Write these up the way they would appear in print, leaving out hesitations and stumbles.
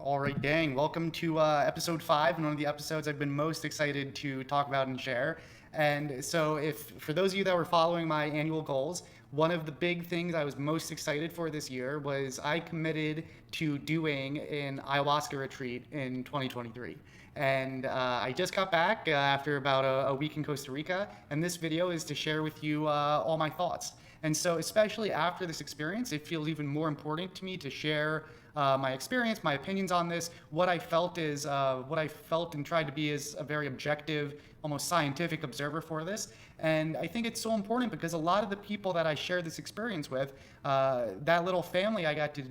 All right, gang. Welcome to episode 5, and one of the episodes I've been most excited to talk about and share. And so, if for those of you that were following my annual goals, one of the big things I was most excited for this year was I committed to doing an ayahuasca retreat in 2023. And I just got back after about a week in Costa Rica, and this video is to share with you all my thoughts. And so, especially after this experience, it feels even more important to me to share my experience, my opinions on this. What I felt and tried to be is a very objective, almost scientific observer for this. And I think it's so important because a lot of the people that I share this experience with, that little family I got to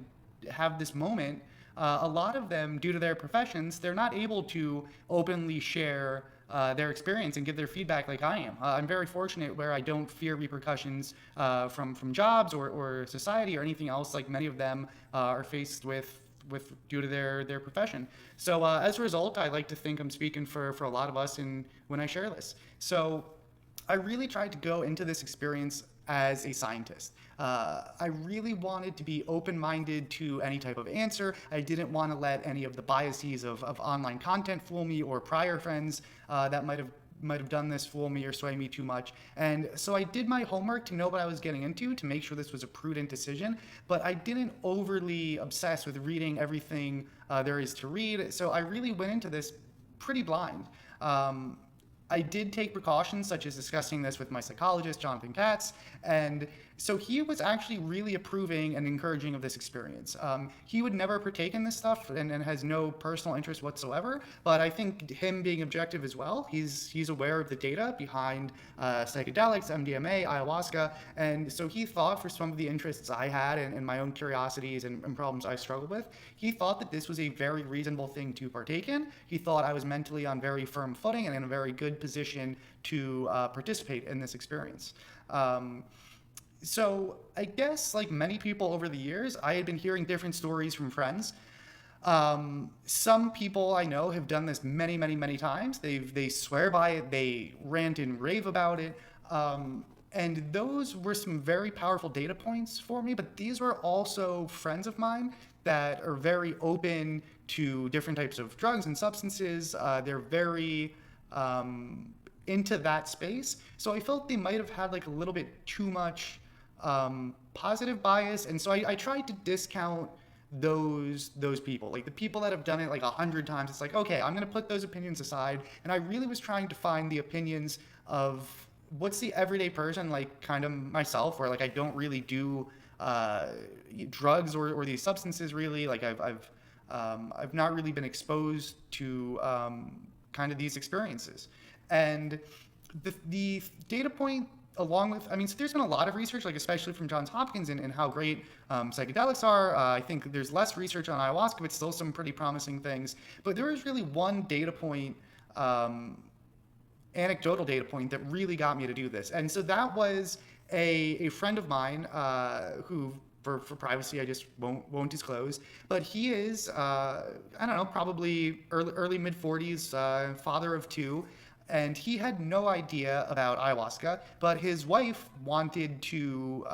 have this moment, a lot of them, due to their professions, they're not able to openly share their experience and give their feedback like I am. I'm very fortunate where I don't fear repercussions from jobs or society or anything else like many of them are faced with due to their profession. So as a result, I like to think I'm speaking for a lot of us when I share this. So I really tried to go into this experience as a scientist. I really wanted to be open-minded to any type of answer. I didn't want to let any of the biases of online content fool me, or prior friends that might have done this fool me or sway me too much. And so I did my homework to know what I was getting into to make sure this was a prudent decision, but I didn't overly obsess with reading everything there is to read. So I really went into this pretty blind. I did take precautions, such as discussing this with my psychologist, Jonathan Katz, and so he was actually really approving and encouraging of this experience. He would never partake in this stuff and has no personal interest whatsoever, but I think him being objective as well, he's aware of the data behind psychedelics, MDMA, ayahuasca, and so he thought for some of the interests I had and my own curiosities and problems I struggled with, he thought that this was a very reasonable thing to partake in. He thought I was mentally on very firm footing and in a very good position to participate in this experience. So I guess, like many people over the years, I had been hearing different stories from friends. Some people I know have done this many, many, many times. They swear by it. They rant and rave about it. And those were some very powerful data points for me. But these were also friends of mine that are very open to different types of drugs and substances. They're very into that space. So I felt they might have had like a little bit too much positive bias, and so I tried to discount those people, like the people that have done it like 100 times. It's like, okay, I'm gonna put those opinions aside, and I really was trying to find the opinions of what's the everyday person, like kind of myself, where like I don't really do drugs or these substances really. Like I've not really been exposed to kind of these experiences, and the data point along with, I mean, so there's been a lot of research, like especially from Johns Hopkins and how great psychedelics are. I think there's less research on ayahuasca, but still some pretty promising things. But there was really one data point, anecdotal data point, that really got me to do this. And so that was a friend of mine who, for privacy, I just won't disclose. But he is, I don't know, probably early mid 40s, father of two. And he had no idea about ayahuasca, but his wife wanted to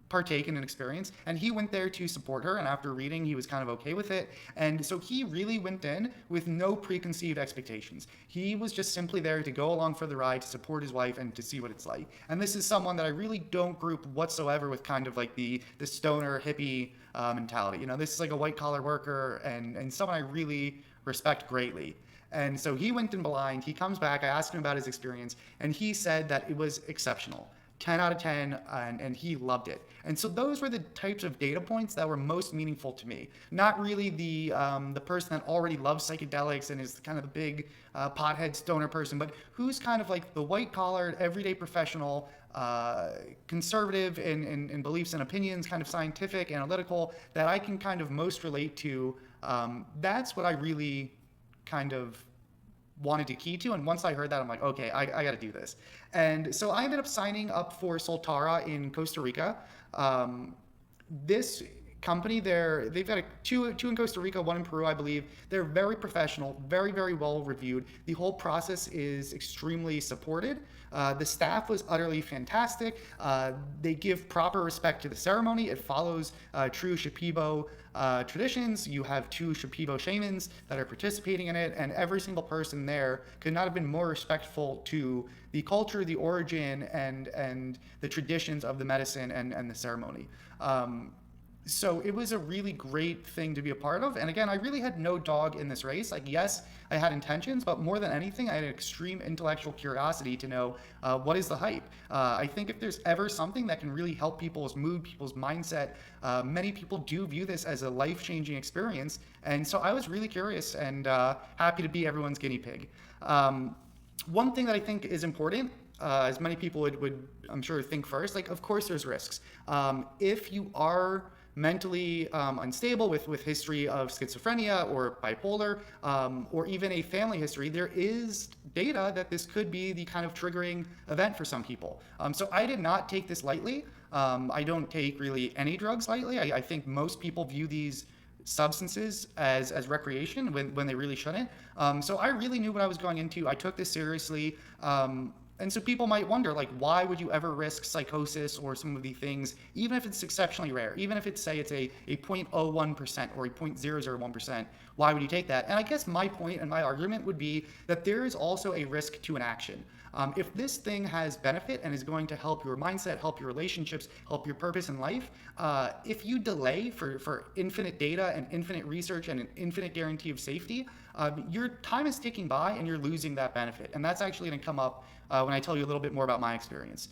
partake in an experience, and he went there to support her. And after reading, he was kind of okay with it. And so he really went in with no preconceived expectations. He was just simply there to go along for the ride, to support his wife, and to see what it's like. And this is someone that I really don't group whatsoever with kind of like the stoner hippie mentality. You know, this is like a white collar worker and someone I really respect greatly. And so he went in blind. He comes back. I asked him about his experience, and he said that it was exceptional. 10 out of 10, and he loved it. And so those were the types of data points that were most meaningful to me. Not really the person that already loves psychedelics and is kind of the big pothead stoner person, but who's kind of like the white-collar, everyday professional, conservative in beliefs and opinions, kind of scientific, analytical, that I can kind of most relate to. That's what I really kind of wanted to key to. And once I heard that, I'm like, okay, I got to do this. And so I ended up signing up for Soltara in Costa Rica. This company. They've got two in Costa Rica, one in Peru, I believe. They're very professional, very, very well reviewed. The whole process is extremely supported. The staff was utterly fantastic. They give proper respect to the ceremony. It follows true Shipibo traditions. You have two Shipibo shamans that are participating in it, and every single person there could not have been more respectful to the culture, the origin, and the traditions of the medicine and the ceremony. So it was a really great thing to be a part of. And again, I really had no dog in this race. Like, yes, I had intentions, but more than anything, I had an extreme intellectual curiosity to know what is the hype. I think if there's ever something that can really help people's mood, people's mindset, many people do view this as a life-changing experience. And so I was really curious and happy to be everyone's guinea pig. One thing that I think is important, as many people would I'm sure think first, like, of course there's risks. If you are mentally unstable with history of schizophrenia or bipolar, or even a family history, there is data that this could be the kind of triggering event for some people. So I did not take this lightly. I don't take really any drugs lightly. I think most people view these substances as recreation when they really shouldn't. So I really knew what I was going into. I took this seriously. And so people might wonder, like, why would you ever risk psychosis or some of the things, even if it's exceptionally rare, even if it's, say, it's a 0.01% or a 0.001%, why would you take that? And I guess my point and my argument would be that there is also a risk to an action. If this thing has benefit and is going to help your mindset, help your relationships, help your purpose in life, if you delay for infinite data and infinite research and an infinite guarantee of safety, your time is ticking by and you're losing that benefit. And that's actually going to come up when I tell you a little bit more about my experience.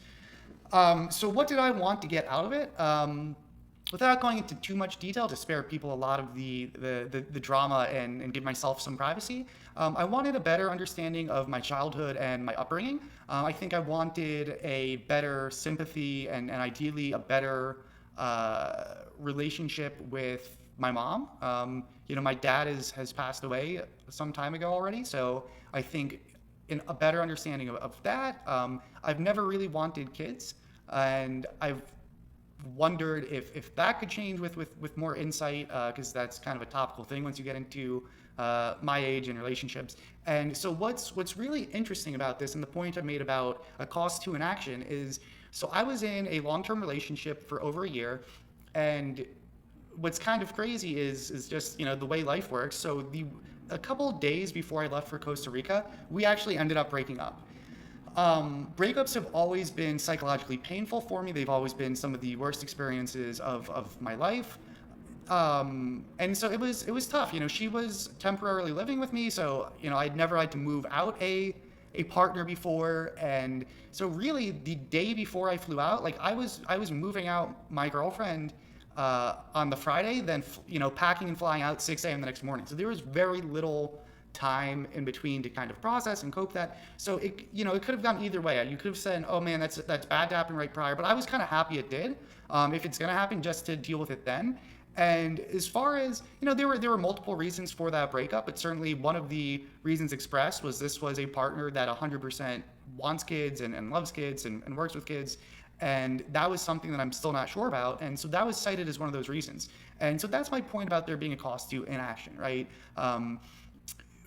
So what did I want to get out of it? Without going into too much detail to spare people a lot of the drama and give myself some privacy, I wanted a better understanding of my childhood and my upbringing. I think I wanted a better sympathy and ideally a better relationship with my mom. My dad has passed away some time ago already, so I think in a better understanding of that. I've never really wanted kids, and I've wondered if that could change with more insight, because that's kind of a topical thing once you get into my age and relationships. And so what's really interesting about this, and the point I made about a cost to an action, is so I was in a long-term relationship for over a year, and what's kind of crazy is just the way life works. So a couple of days before I left for Costa Rica, we actually ended up breaking up. Breakups have always been psychologically painful for me. They've always been some of the worst experiences of my life. And so it was tough. She was temporarily living with me, so I'd never had to move out a partner before. And so really the day before I flew out, like I was moving out my girlfriend on the Friday, then packing and flying out 6 a.m. the next morning. So there was very little time in between to kind of process and cope that. So it could have gone either way. You could have said, oh man, that's bad to happen right prior, but I was kind of happy it did. If it's going to happen, just to deal with it then. And as far as there were multiple reasons for that breakup, but certainly one of the reasons expressed was this was a partner that 100% wants kids and loves kids and works with kids. And that was something that I'm still not sure about. And so that was cited as one of those reasons. And so that's my point about there being a cost to inaction, right?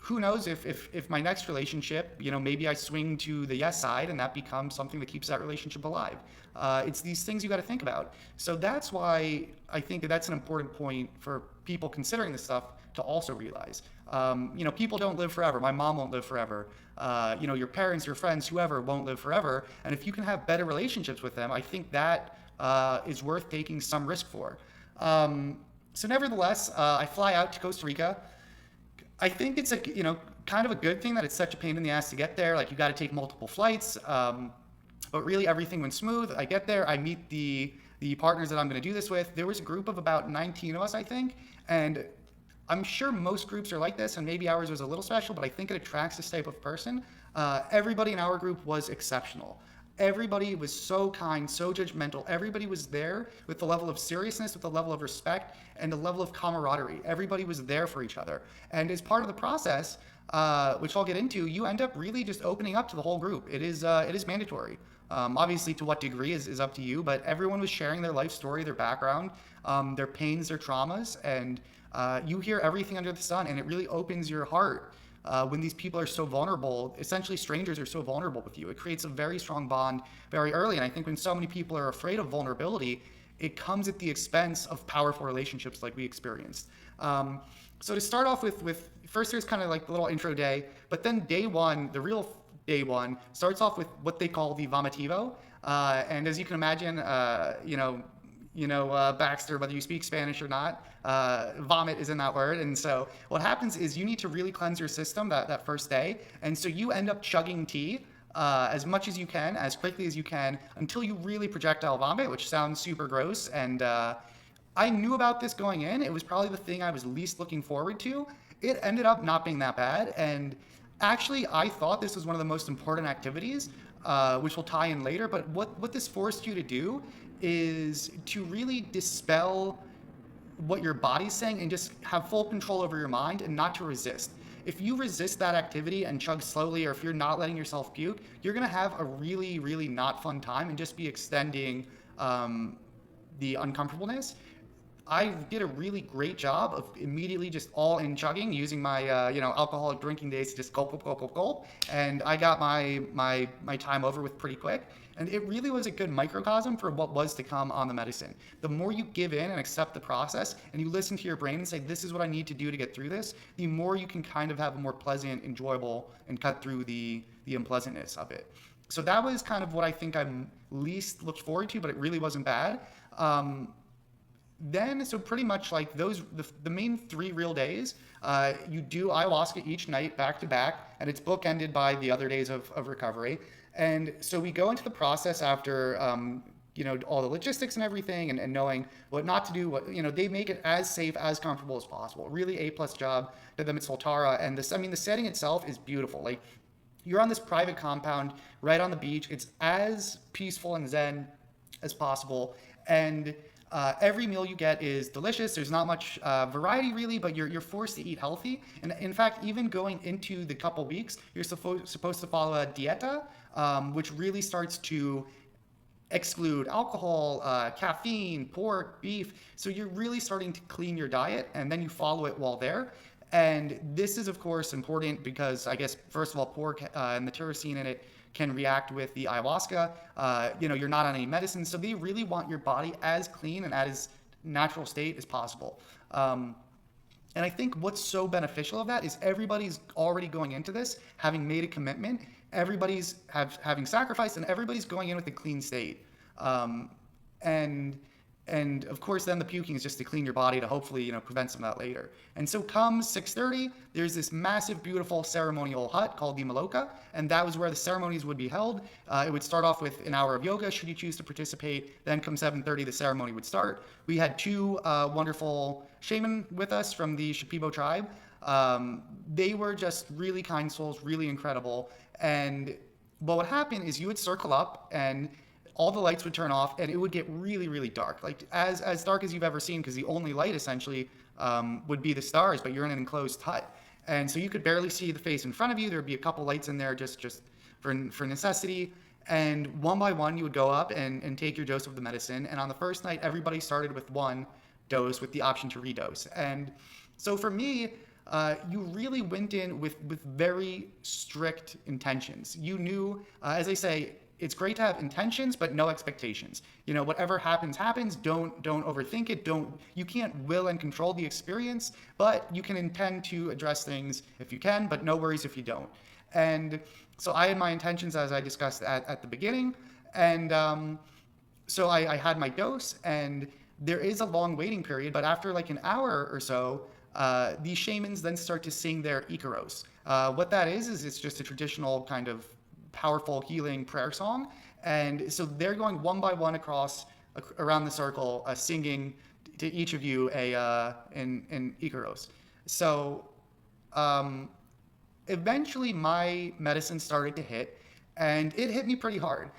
Who knows if my next relationship, maybe I swing to the yes side and that becomes something that keeps that relationship alive. It's these things you got to think about. So that's why I think that's an important point for people considering this stuff to also realize. People don't live forever. My mom won't live forever. Your parents, your friends, whoever won't live forever. And if you can have better relationships with them, I think that is worth taking some risk for. So nevertheless, I fly out to Costa Rica. I think it's kind of a good thing that it's such a pain in the ass to get there. Like, you got to take multiple flights. But really everything went smooth. I get there, I meet the partners that I'm going to do this with. There was a group of about 19 of us, I think. And I'm sure most groups are like this, and maybe ours was a little special, but I think it attracts this type of person. Everybody in our group was exceptional. Everybody was so kind, so judgmental. Everybody was there with the level of seriousness, with the level of respect, and the level of camaraderie. Everybody was there for each other. And as part of the process, which I'll get into, you end up really just opening up to the whole group. It is mandatory. Obviously, to what degree is up to you, but everyone was sharing their life story, their background, their pains, their traumas, and you hear everything under the sun, and it really opens your heart when these people are so vulnerable. Essentially, strangers are so vulnerable with you. It creates a very strong bond very early, and I think when so many people are afraid of vulnerability, it comes at the expense of powerful relationships like we experienced. So to start off with first there's kind of like the little intro day, but then day one, the real day one, starts off with what they call the vomitivo. And as you can imagine, Baxter, whether you speak Spanish or not, vomit is in that word. And so what happens is you need to really cleanse your system that first day. And so you end up chugging tea as much as you can, as quickly as you can, until you really projectile vomit, which sounds super gross. And I knew about this going in. It was probably the thing I was least looking forward to. It ended up not being that bad. And actually, I thought this was one of the most important activities, which will tie in later. But what this forced you to do is to really dispel what your body's saying and just have full control over your mind and not to resist. If you resist that activity and chug slowly, or if you're not letting yourself puke, you're going to have a really, really not fun time and just be extending the uncomfortableness. I did a really great job of immediately just all in chugging, using my alcoholic drinking days to just gulp, gulp, gulp, gulp, gulp, and I got my time over with pretty quick. And it really was a good microcosm for what was to come on the medicine. The more you give in and accept the process, and you listen to your brain and say, this is what I need to do to get through this, the more you can kind of have a more pleasant, enjoyable, and cut through the unpleasantness of it. So that was kind of what I think I'm least looked forward to, but it really wasn't bad. So pretty much like the main 3 real days, you do ayahuasca each night back to back, and it's bookended by the other days of recovery. And so we go into the process after, all the logistics and everything, and knowing what not to do, they make it as safe, as comfortable as possible. Really A+ job to them at Soltara. And the setting itself is beautiful. Like, you're on this private compound right on the beach. It's as peaceful and zen as possible. And every meal you get is delicious. There's not much variety really, but you're forced to eat healthy. And in fact, even going into the couple weeks, you're supposed to follow a dieta, which really starts to exclude alcohol, caffeine, pork, beef. So you're really starting to clean your diet, and then you follow it while there. And this is, of course, important because I guess, first of all, pork and the tyrosine in it can react with the ayahuasca. You're not on any medicine, so they really want your body as clean and as natural state as possible. And I think what's so beneficial of that is everybody's already going into this having made a commitment. Everybody's having sacrificed, and everybody's going in with a clean state. And of course, then the puking is just to clean your body to hopefully, prevent some of that later. And so come 6:30, there's this massive, beautiful ceremonial hut called the Maloka, and that was where the ceremonies would be held. It would start off with an hour of yoga, should you choose to participate. Then come 7:30, the ceremony would start. We had 2 wonderful shaman with us from the Shipibo tribe. They were just really kind souls, really incredible. And what would happen is you would circle up, and all the lights would turn off, and it would get really, really dark, like as dark as you've ever seen, because the only light essentially would be the stars, but you're in an enclosed hut. And so you could barely see the face in front of you. There'd be a couple lights in there just for necessity. And one by one, you would go up and take your dose of the medicine. And on the first night, everybody started with 1 dose with the option to redose. And so for me, you really went in with very strict intentions. You knew, as I say, it's great to have intentions, but no expectations. Whatever happens. Don't overthink it. You can't will and control the experience, but you can intend to address things if you can, but no worries if you don't. And so I had my intentions, as I discussed at the beginning. And so I had my dose, and there is a long waiting period, but after like an hour or so, these shamans then start to sing their Icaros. What that is it's just a traditional kind of powerful healing prayer song, and so they're going one by one around the circle, singing to each of you in Icaros. So eventually my medicine started to hit, and it hit me pretty hard.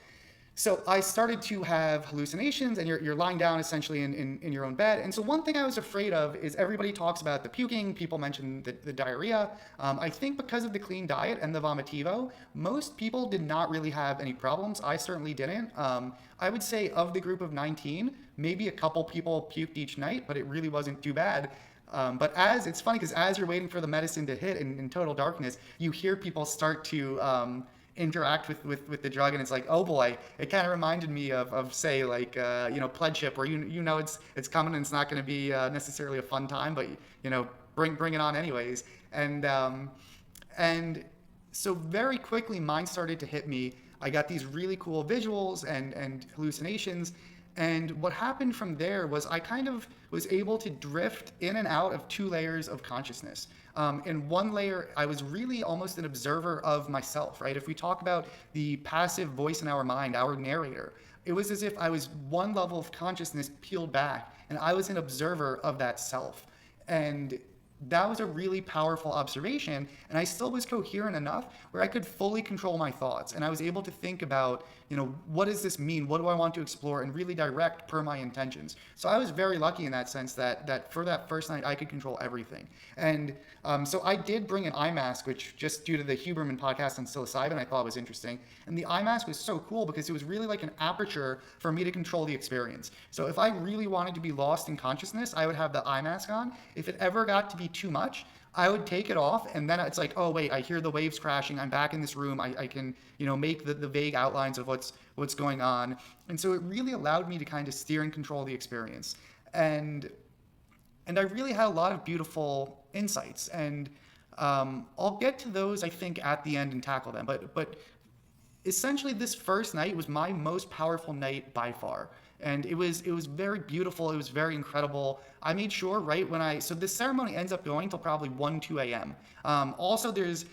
So I started to have hallucinations, and you're lying down essentially in your own bed. And so one thing I was afraid of is everybody talks about the puking, people mention the diarrhea. I think because of the clean diet and the vomitivo, most people did not really have any problems. I certainly didn't. I would say of the group of 19, maybe a couple people puked each night, but it really wasn't too bad. But as it's funny because as you're waiting for the medicine to hit in total darkness, you hear people start to interact with the drug, and it's like, oh boy, it kind of reminded me of say like pledship, where it's coming and it's not going to be necessarily a fun time, but bring it on anyways. And so very quickly mine started to hit me. I got these really cool visuals and hallucinations. And what happened from there was I kind of was able to drift in and out of two layers of consciousness. In one layer, I was really almost an observer of myself, right? If we talk about the passive voice in our mind, our narrator, it was as if I was one level of consciousness peeled back, and I was an observer of that self. And that was a really powerful observation, and I still was coherent enough where I could fully control my thoughts, and I was able to think about, what does this mean? What do I want to explore? And really direct per my intentions. So I was very lucky in that sense that for that first night I could control everything. And so I did bring an eye mask, which just due to the Huberman podcast on psilocybin, I thought was interesting. And the eye mask was so cool because it was really like an aperture for me to control the experience. So if I really wanted to be lost in consciousness, I would have the eye mask on. If it ever got to be too much, I would take it off, and then it's like, oh wait, I hear the waves crashing. I'm back in this room. I can make the vague outlines of what's going on. And so it really allowed me to kind of steer and control the experience. And I really had a lot of beautiful insights. And I'll get to those, I think, at the end and tackle them. But essentially, this first night was my most powerful night by far. And it was very beautiful. It was very incredible. I made sure so this ceremony ends up going till probably 1, 2 a.m. Also, there's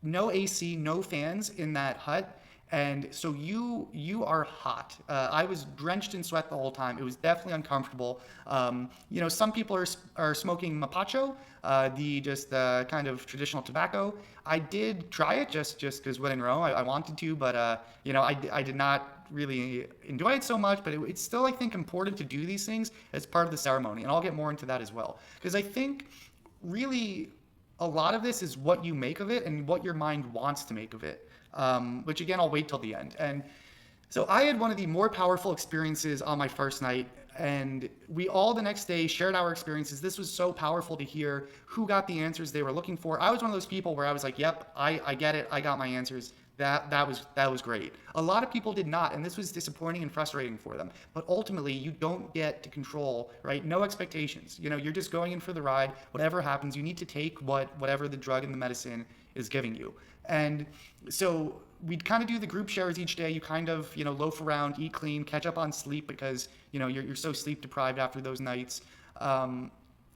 no AC, no fans in that hut. And so you are hot. I was drenched in sweat the whole time. It was definitely uncomfortable. Some people are smoking mapacho, the kind of traditional tobacco. I did try it just because when in Rome, I wanted to, but I did not really enjoy it so much. But it's still, I think, important to do these things as part of the ceremony, and I'll get more into that as well, because I think really a lot of this is what you make of it and what your mind wants to make of it. Which again, I'll wait till the end. And so I had one of the more powerful experiences on my first night, and we all the next day shared our experiences. This was so powerful to hear who got the answers they were looking for. I was one of those people where I was like, yep, I get it. I got my answers. That was great. A lot of people did not, and this was disappointing and frustrating for them. But ultimately, you don't get to control, right? No expectations. You're just going in for the ride. Whatever happens, you need to take whatever the drug and the medicine is giving you. And so we'd kind of do the group shares each day. You kind of, loaf around, eat clean, catch up on sleep because, you're so sleep deprived after those nights. And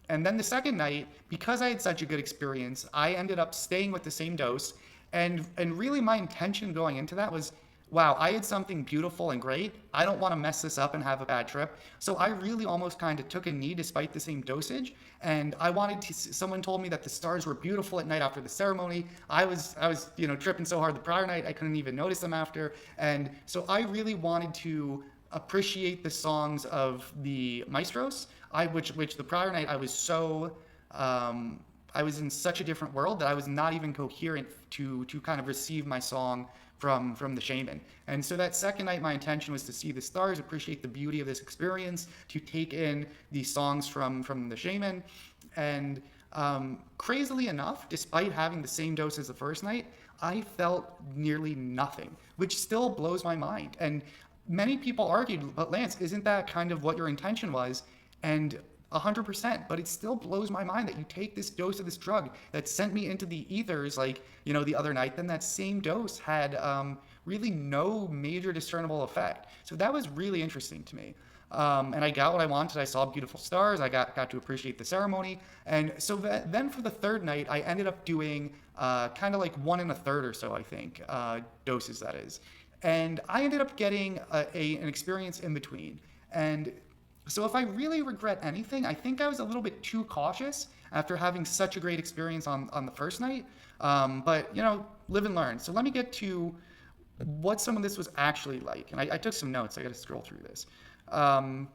then the second night, because I had such a good experience, I ended up staying with the same dose. And really my intention going into that was, wow, I had something beautiful and great. I don't want to mess this up and have a bad trip. So I really almost kind of took a knee despite the same dosage. And I wanted to, someone told me that the stars were beautiful at night after the ceremony. I was tripping so hard the prior night, I couldn't even notice them after. And so I really wanted to appreciate the songs of the maestros, which the prior night I was so, I was in such a different world that I was not even coherent to kind of receive my song from the shaman. And so that second night, my intention was to see the stars, appreciate the beauty of this experience, to take in the songs from the shaman. And crazily enough, despite having the same dose as the first night, I felt nearly nothing, which still blows my mind. And many people argued, but Lance, isn't that kind of what your intention was? And 100%, but it still blows my mind that you take this dose of this drug that sent me into the ethers the other night, then that same dose had really no major discernible effect. So that was really interesting to me. And I got what I wanted. I saw beautiful stars. I got to appreciate the ceremony. And so then for the third night, I ended up doing kind of like 1 1/3 or so, I think, doses that is. And I ended up getting an experience in between. And so if I really regret anything, I think I was a little bit too cautious after having such a great experience on the first night. But live and learn. So let me get to what some of this was actually like. And I took some notes. I got to scroll through this. Um,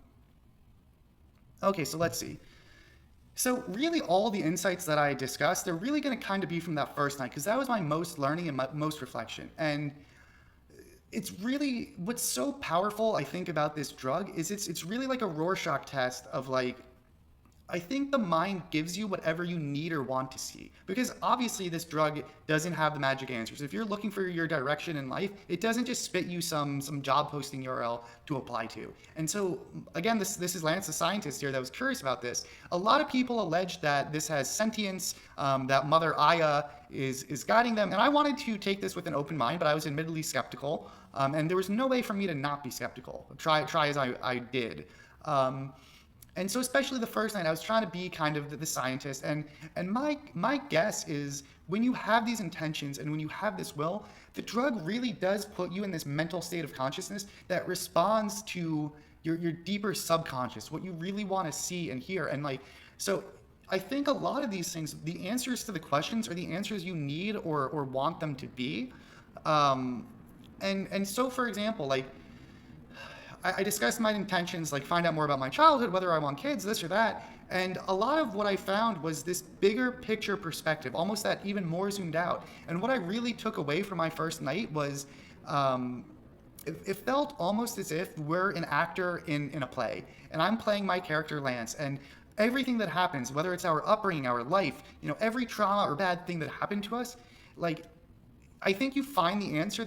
okay, so let's see. So really all the insights that I discussed, they're really going to kind of be from that first night because that was my most learning and my most reflection. And it's really what's so powerful I think about this drug is it's really like a Rorschach test of like I think the mind gives you whatever you need or want to see. Because obviously this drug doesn't have the magic answers. If you're looking for your direction in life, it doesn't just spit you some job posting URL to apply to. And so again, this is Lance, the scientist here that was curious about this. A lot of people allege that this has sentience, that Mother Aya is guiding them. And I wanted to take this with an open mind, but I was admittedly skeptical. And there was no way for me to not be skeptical. Try as I did. And so especially the first night, I was trying to be kind of the scientist. And my guess is when you have these intentions and when you have this will, the drug really does put you in this mental state of consciousness that responds to your deeper subconscious, what you really want to see and hear. And like, so I think a lot of these things, the answers to the questions are the answers you need or want them to be. And so for example, like, I discussed my intentions, like find out more about my childhood, whether I want kids, this or that. And a lot of what I found was this bigger picture perspective, almost that even more zoomed out. And what I really took away from my first night was it felt almost as if we're an actor in a play. And I'm playing my character, Lance. And everything that happens, whether it's our upbringing, our life, you know, every trauma or bad thing that happened to us, like, I think you find the answer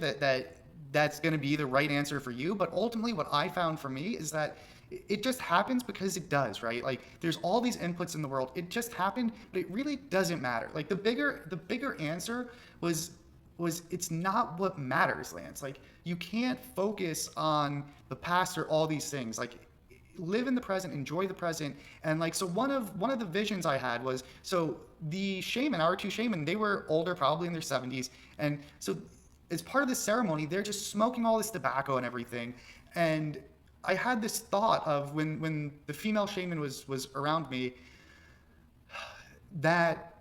that's going to be the right answer for you. But ultimately what I found for me is that it just happens because it does, right? Like there's all these inputs in the world. It just happened, but it really doesn't matter. Like the bigger answer was it's not what matters, Lance. Like you can't focus on the past or all these things. Like live in the present, enjoy the present. And like, so one of the visions I had was, so the shaman, our two shaman, they were older, probably in their 70s. And so as part of this ceremony, they're just smoking all this tobacco and everything. And I had this thought of when the female shaman was around me, that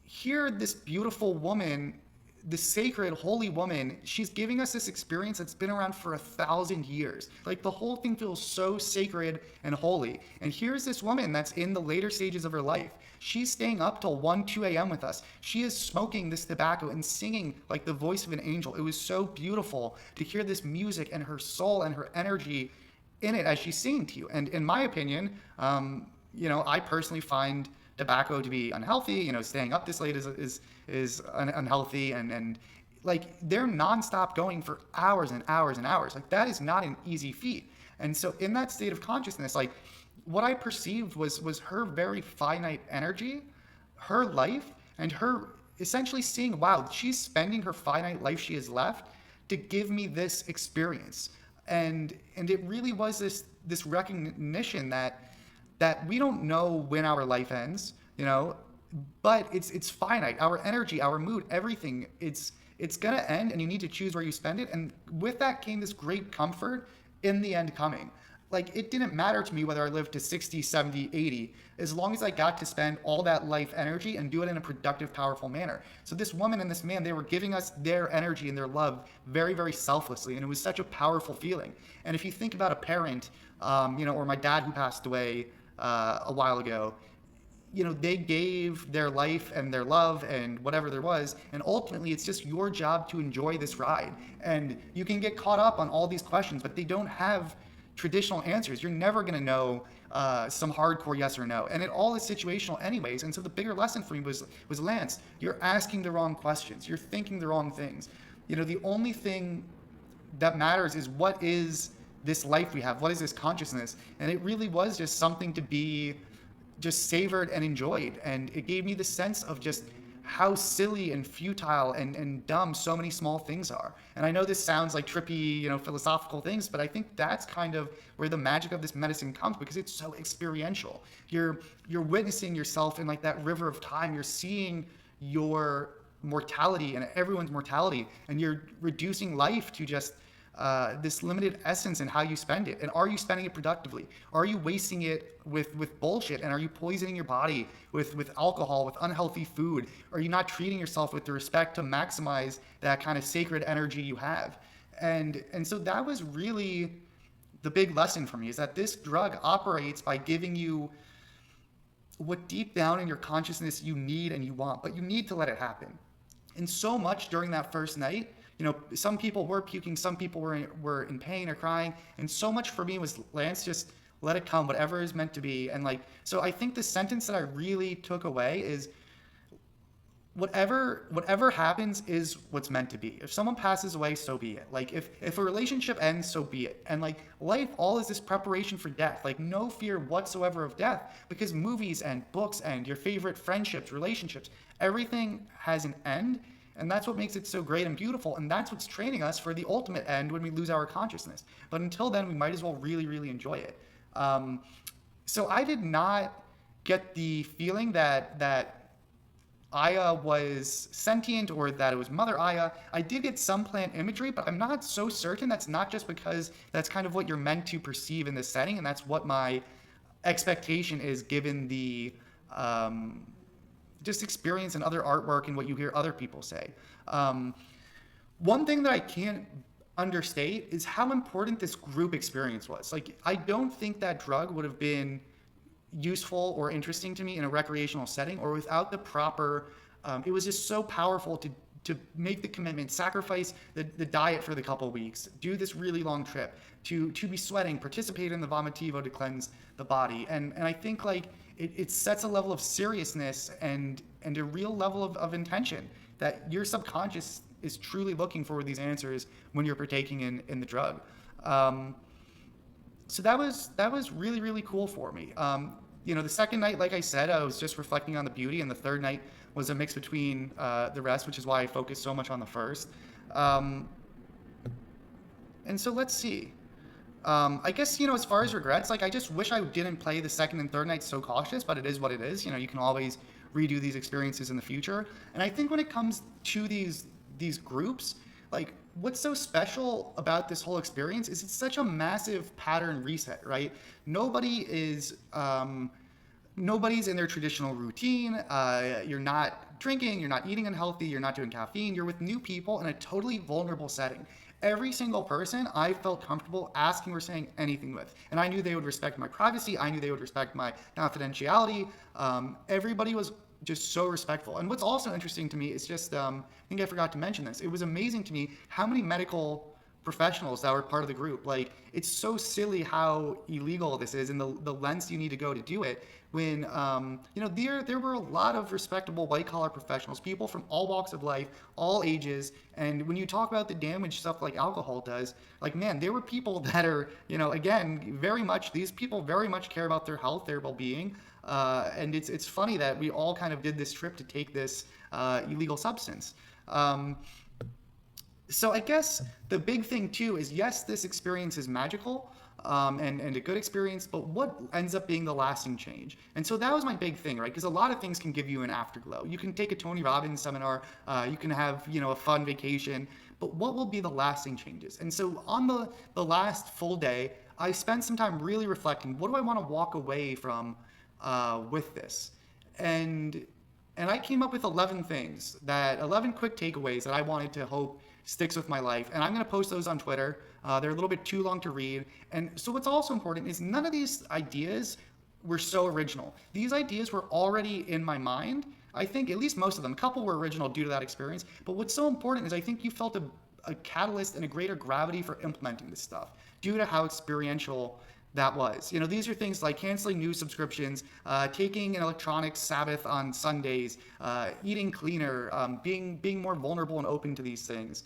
here this beautiful woman, this sacred, holy woman, she's giving us this experience that's been around for 1,000 years. Like the whole thing feels so sacred and holy. And here's this woman that's in the later stages of her life. She's staying up till 1, 2 a.m. with us. She is smoking this tobacco and singing like the voice of an angel. It was so beautiful to hear this music and her soul and her energy in it as she's singing to you. And in my opinion, you know, I personally find tobacco to be unhealthy. You know, staying up this late is unhealthy, and like they're nonstop going for hours and hours and hours. Like that is not an easy feat. And so in that state of consciousness, like what I perceived was her very finite energy, her life, and her essentially seeing, wow, she's spending her finite life she has left to give me this experience. And it really was this recognition that we don't know when our life ends, you know, but it's finite. Our energy, our mood, everything, it's gonna end, and you need to choose where you spend it. And with that came this great comfort in the end coming. Like it didn't matter to me whether I lived to 60, 70, 80, as long as I got to spend all that life energy and do it in a productive, powerful manner. So this woman and this man, they were giving us their energy and their love very, very selflessly. And it was such a powerful feeling. And if you think about a parent, you know, or my dad who passed away a while ago, you know, they gave their life and their love and whatever there was, and ultimately it's just your job to enjoy this ride. And you can get caught up on all these questions, but they don't have traditional answers. You're never going to know some hardcore yes or no, and it all is situational anyways. And so the bigger lesson for me was Lance, you're asking the wrong questions, you're thinking the wrong things. You know, the only thing that matters is what is this life we have, what is this consciousness. And it really was just something to be just savored and enjoyed. And it gave me the sense of just how silly and futile and dumb so many small things are. And I know this sounds like trippy, you know, philosophical things, but I think that's kind of where the magic of this medicine comes, because it's so experiential. You're witnessing yourself in like that river of time. You're seeing your mortality and everyone's mortality, and you're reducing life to just this limited essence in how you spend it. And are you spending it productively? Are you wasting it with bullshit? And are you poisoning your body with alcohol, with unhealthy food? Are you not treating yourself with the respect to maximize that kind of sacred energy you have? And so that was really the big lesson for me, is that this drug operates by giving you what deep down in your consciousness you need and you want, but you need to let it happen. And so much during that first night, some people were puking, some people were in pain or crying, and so much for me was, Lance, just let it come, whatever is meant to be. And like, so I think the sentence that I really took away is, whatever happens is what's meant to be. If someone passes away, so be it. Like, if a relationship ends, so be it. And like, life all is this preparation for death. Like, no fear whatsoever of death, because movies and books and your favorite friendships, relationships, everything has an end. And that's what makes it so great and beautiful. And that's what's training us for the ultimate end, when we lose our consciousness. But until then, we might as well really, really enjoy it. So I did not get the feeling that Aya was sentient, or that it was Mother Aya. I did get some plant imagery, but I'm not so certain. That's not just because that's kind of what you're meant to perceive in this setting, and that's what my expectation is, given the just experience and other artwork and what you hear other people say. One thing that I can't understate is how important this group experience was. Like, I don't think that drug would have been useful or interesting to me in a recreational setting, or without the proper, it was just so powerful to make the commitment, sacrifice the diet for the couple weeks, do this really long trip, to be sweating, participate in the vomitivo to cleanse the body. And I think like it sets a level of seriousness and a real level of intention, that your subconscious is truly looking for these answers when you're partaking in the drug. So that was really, really cool for me. The second night, like I said, I was just reflecting on the beauty, and the third night was a mix between the rest, which is why I focused so much on the first. And so let's see. I guess, as far as regrets, like, I just wish I didn't play the second and third night so cautious, but it is what it is. You can always redo these experiences in the future. And I think when it comes to these groups, like, what's so special about this whole experience is it's such a massive pattern reset, right? Nobody's in their traditional routine. You're not drinking, you're not eating unhealthy, you're not doing caffeine. You're with new people in a totally vulnerable setting. Every single person I felt comfortable asking or saying anything with. And I knew they would respect my privacy. I knew they would respect my confidentiality. Everybody was just so respectful. And what's also interesting to me is just, I think I forgot to mention this, it was amazing to me how many medical professionals that were part of the group. Like, it's so silly how illegal this is and the lengths you need to go to do it, when there were a lot of respectable white collar professionals, people from all walks of life, all ages. And when you talk about the damage stuff like alcohol does, like, man, there were people that are, again, these people very much care about their health, their well-being. And it's funny that we all kind of did this trip to take this illegal substance. So I guess the big thing too is, yes, this experience is magical, and a good experience, but what ends up being the lasting change? And so that was my big thing, right? Because a lot of things can give you an afterglow. You can take a Tony Robbins seminar, you can have, a fun vacation, but what will be the lasting changes? And so on the last full day, I spent some time really reflecting, what do I want to walk away from with this? And I came up with 11 things, 11 quick takeaways that I wanted to hope sticks with my life. And I'm going to post those on Twitter. They're a little bit too long to read. And so what's also important is none of these ideas were so original. These ideas were already in my mind. I think at least most of them. A couple were original due to that experience. But what's so important is I think you felt a catalyst and a greater gravity for implementing this stuff due to how experiential that was. These are things like canceling news subscriptions, taking an electronic Sabbath on Sundays, eating cleaner, being more vulnerable and open to these things,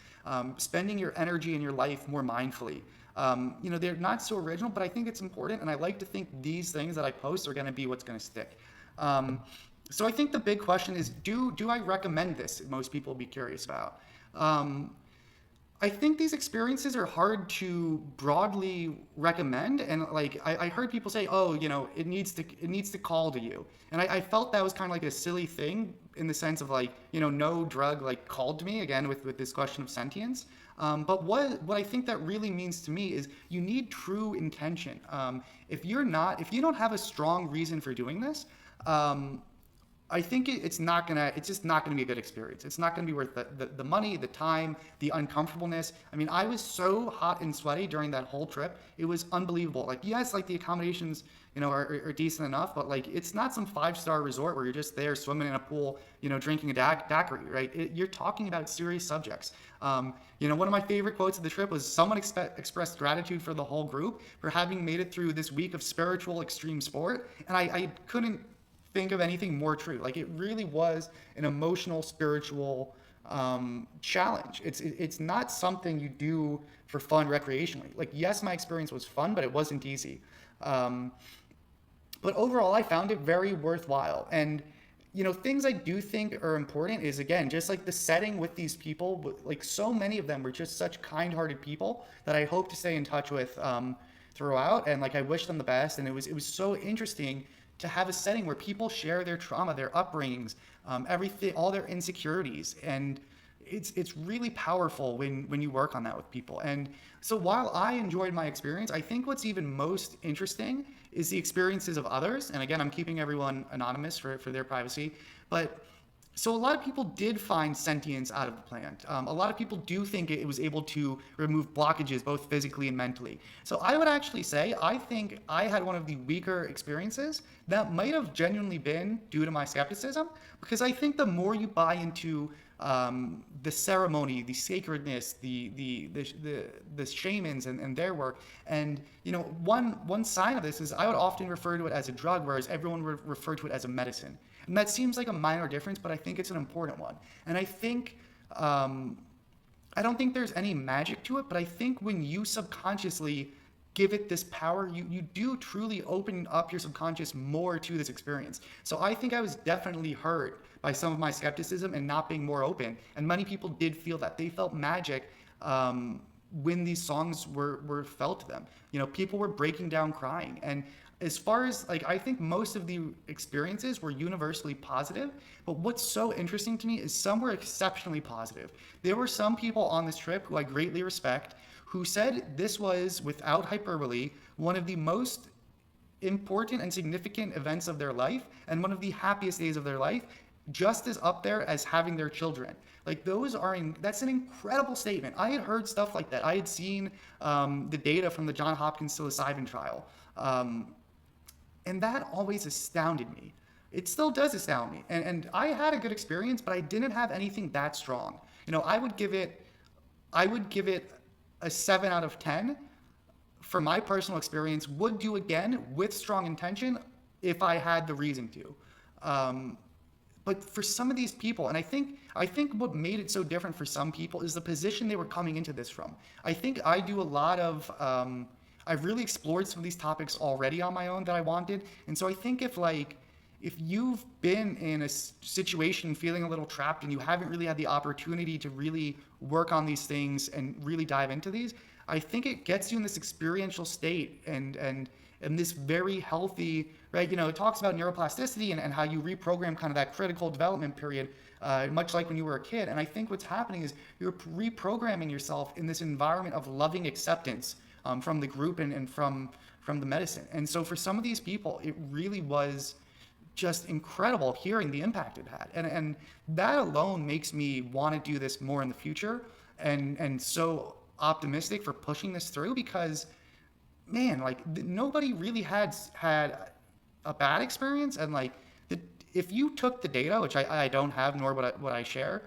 spending your energy and your life more mindfully. They're not so original, but I think it's important, and I like to think these things that I post are going to be what's going to stick. So I think the big question is, do I recommend this? Most people will be curious about. I think these experiences are hard to broadly recommend, and like I heard people say, oh, it needs to call to you, and I felt that was kind of like a silly thing in the sense of like, no drug like called to me, again with this question of sentience. But what I think that really means to me is you need true intention. If you don't have a strong reason for doing this, I think it's just not gonna be a good experience. It's not gonna be worth the money, the time, the uncomfortableness. I mean, I was so hot and sweaty during that whole trip. It was unbelievable. Like, yes, like the accommodations, are decent enough, but like it's not some 5-star resort where you're just there swimming in a pool, drinking a daiquiri, right? You're talking about serious subjects. One of my favorite quotes of the trip was someone expressed gratitude for the whole group for having made it through this week of spiritual extreme sport, and I couldn't think of anything more true. Like, it really was an emotional, spiritual challenge. It's not something you do for fun recreationally. Like, yes, my experience was fun, but it wasn't easy. But overall, I found it very worthwhile. And, things I do think are important is, again, just like the setting with these people, like so many of them were just such kind-hearted people that I hope to stay in touch with throughout. And like, I wish them the best. And it was so interesting to have a setting where people share their trauma, their upbringings, everything, all their insecurities. And it's really powerful when you work on that with people. And so while I enjoyed my experience, I think what's even most interesting is the experiences of others. And again, I'm keeping everyone anonymous for their privacy. But so a lot of people did find sentience out of the plant. A lot of people do think it was able to remove blockages, both physically and mentally. So I would actually say, I think I had one of the weaker experiences that might have genuinely been due to my skepticism, because I think the more you buy into the ceremony, the sacredness, the shamans and their work, and one sign of this is I would often refer to it as a drug, whereas everyone would refer to it as a medicine. And that seems like a minor difference, but I think it's an important one. And I think, I don't think there's any magic to it, but I think when you subconsciously give it this power, you do truly open up your subconscious more to this experience. So I think I was definitely hurt by some of my skepticism and not being more open. And many people did feel that. They felt magic when these songs were felt to them. People were breaking down crying. And as far as, like, I think most of the experiences were universally positive, but what's so interesting to me is some were exceptionally positive. There were some people on this trip who I greatly respect who said this was, without hyperbole, one of the most important and significant events of their life and one of the happiest days of their life, just as up there as having their children. Like, that's an incredible statement. I had heard stuff like that. I had seen the data from the Johns Hopkins psilocybin trial. And that always astounded me. It still does astound me. And I had a good experience, but I didn't have anything that strong. I would give it a 7 out of 10 for my personal experience. Would do again with strong intention if I had the reason to. But for some of these people, and I think what made it so different for some people is the position they were coming into this from. I think I do a lot of I've really explored some of these topics already on my own that I wanted. And so I think if you've been in a situation feeling a little trapped and you haven't really had the opportunity to really work on these things and really dive into these, I think it gets you in this experiential state and this very healthy, right? It talks about neuroplasticity and how you reprogram kind of that critical development period, much like when you were a kid. And I think what's happening is you're reprogramming yourself in this environment of loving acceptance from the group and from the medicine. And so for some of these people, it really was just incredible hearing the impact it had. And that alone makes me want to do this more in the future and so optimistic for pushing this through, because, man, like, nobody really had a bad experience. And like, if you took the data, which I don't have, nor would I share,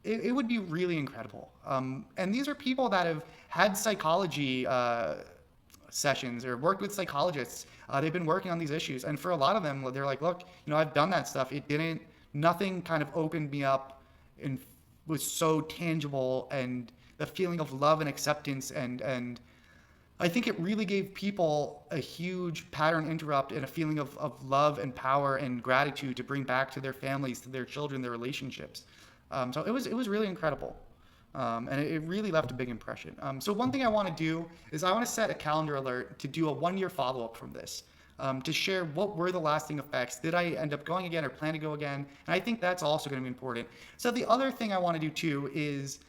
it would be really incredible. And these are people that have had psychology sessions or worked with psychologists. They've been working on these issues. And for a lot of them, they're like, look, I've done that stuff. Nothing kind of opened me up and was so tangible, and the feeling of love and acceptance. And I think it really gave people a huge pattern interrupt and a feeling of love and power and gratitude to bring back to their families, to their children, their relationships. So it was really incredible. And it really left a big impression. So one thing I want to do is I want to set a calendar alert to do a 1-year follow-up from this, to share what were the lasting effects. Did I end up going again or plan to go again? And I think that's also going to be important. So the other thing I want to do too is,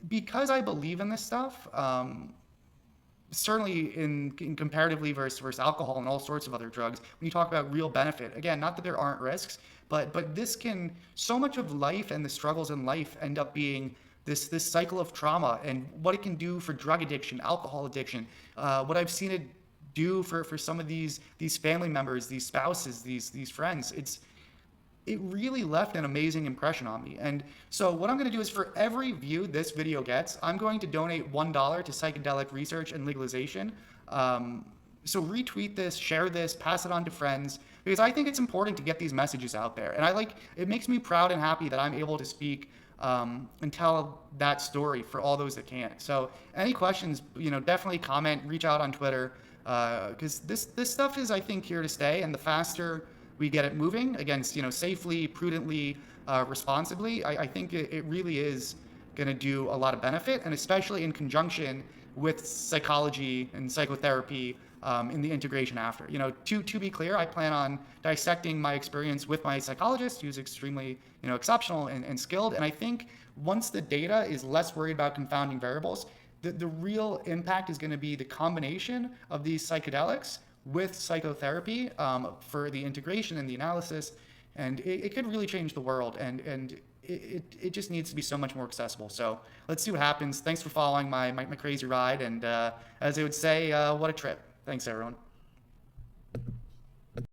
because I believe in this stuff, certainly in comparatively versus alcohol and all sorts of other drugs, when you talk about real benefit, again, not that there aren't risks, but this can, so much of life and the struggles in life end up being this cycle of trauma, and what it can do for drug addiction, alcohol addiction, what I've seen it do for some of these family members, these spouses, these friends. It really left an amazing impression on me. And so what I'm going to do is, for every view this video gets, I'm going to donate $1 to psychedelic research and legalization. So retweet this, share this, pass it on to friends, because I think it's important to get these messages out there. And it makes me proud and happy that I'm able to speak and tell that story for all those that can't. So any questions, definitely comment, reach out on Twitter, because this stuff is, I think, here to stay. And the faster we get it moving, again, safely, prudently, responsibly, I think it really is going to do a lot of benefit, and especially in conjunction with psychology and psychotherapy, in the integration after. To be clear, I plan on dissecting my experience with my psychologist, who's extremely exceptional and skilled. And I think once the data is less worried about confounding variables, the real impact is going to be the combination of these psychedelics with psychotherapy, for the integration and the analysis, and it could really change the world, and it just needs to be so much more accessible. So let's see what happens. Thanks for following my crazy ride, and as they would say, what a trip. Thanks, everyone.